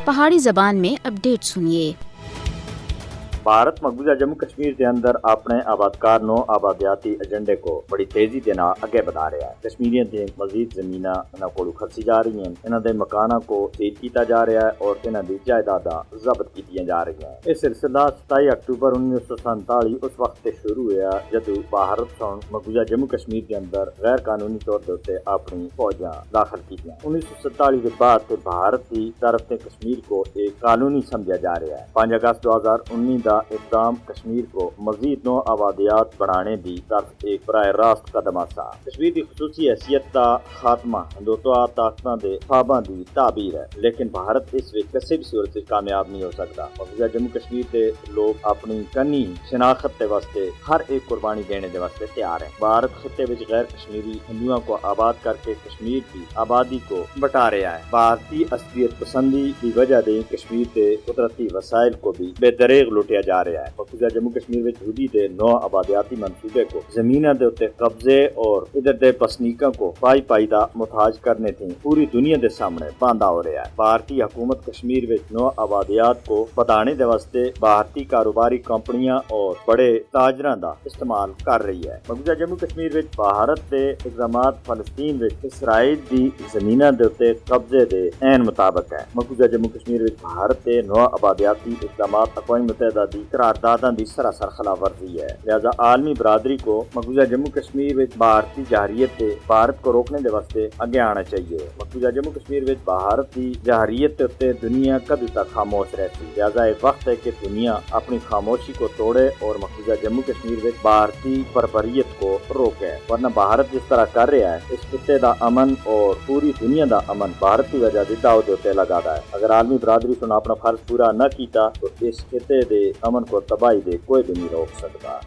पहाड़ी जबान में अपडेट सुनिए। भारत मकबूजा जम्मू कश्मीर के अंदर अपने आबादकार नो आबादियाती एजेंडे को बड़ी तेजी के नाल अगे बढ़ा रहा है। कश्मीरियों दी मजीद जमीना इन्हां कोलों खसी जा रही हैं, इन्हां दे मकाना को सील किया जा रहा है और इन्हां दी जायदादां जब्त की जा रही हैं। यह सिलसिला 27 अक्टूबर 1947 उस वक्त से शुरू हुआ जदों भारत ने मकबूजा जम्मू कश्मीर के अंदर गैर कानूनी तौर के उत्ते अपनी फौजां दाखिल की। 1947 के बाद फिर भारत की तरफ से कश्मीर को एक कानूनी समझा जा रहा है। 5 अगस्त 2019 का इक़दाम कश्मीर को मजीद नो आबादियात बढ़ाने की तरफ एक बराह रास्त कदम आसा। कश्मीर की खसूसी हैसियत का खात्मा हिंदुत्व ताकतां दे ख्वाबां दी ताबीर है, लेकिन भारत इस विच किसी भी सूरत से कामयाब नहीं हो सकता। मकबूजा जम्मू कश्मीर के लोग अपनी कनी शिनाख्त के वास्ते हर एक कुर्बानी देने के वास्ते तैयार है। भारत खिते विच गैर कश्मीरी हिंदुओं को आबाद करके कश्मीर की आबादी को बटा रहा है। भारतीय असलियत पसंदी की वजह से कश्मीर के कुदरती वसाइल को भी बेदरेग लुटिया जा रहा है। मकबूजा जम्मू कश्मीर में यहूदी के नौ आबादियाती मंसूबे को जमीना के उत्ते कब्जे और इधर के बसनीकों को पाई पाईदा मुताज करने थी पूरी दुनिया के सामने बांधा हो रहा है। भारतीय हुकूमत कश्मीर में नौ आबादियात को बढ़ाने के वास्ते भारतीय कारोबारी कंपनियां और बड़े ताजरां का इस्तेमाल कर रही है। मकबूजा जम्मू कश्मीर में भारत के इक़दामात फलस्तीन में इसराइल की जमीना के उत्ते कब्जे के ऐन मुताबिक है। मकबूजा जम्मू कश्मीर में भारत के नौ आबादियाती इक़दामात अक़वाम मुत्तहिदा दी करारदादां दी सरासर खिलाफवर्जी है। लिहाजा आलमी बरादरी को मकबूजा जम्मू कश्मीर में भारतीय जाहरियत से भारत को रोकने के वास्ते आगे आना चाहिए। मकबूजा जम्मू कश्मीर में भारत की जाहरियत के उत्ते दुनिया कभी तक खामोश रहती। लिहाजा ये वक्त है कि दुनिया अपनी खामोशी को तोड़े और मकबूजा जम्मू कश्मीर में भारतीय बर्बरियत को रोके, वरना भारत जिस तरह कर रहा है इस खिते का अमन और पूरी दुनिया का अमन भारत की वजह से दाव के उत्ते लगा है। अगर आलमी बरादरी सुन अपना फर्ज पूरा न किया तो इस खिते के अमन को तबाही दे कोई भी नहीं रोक सकता।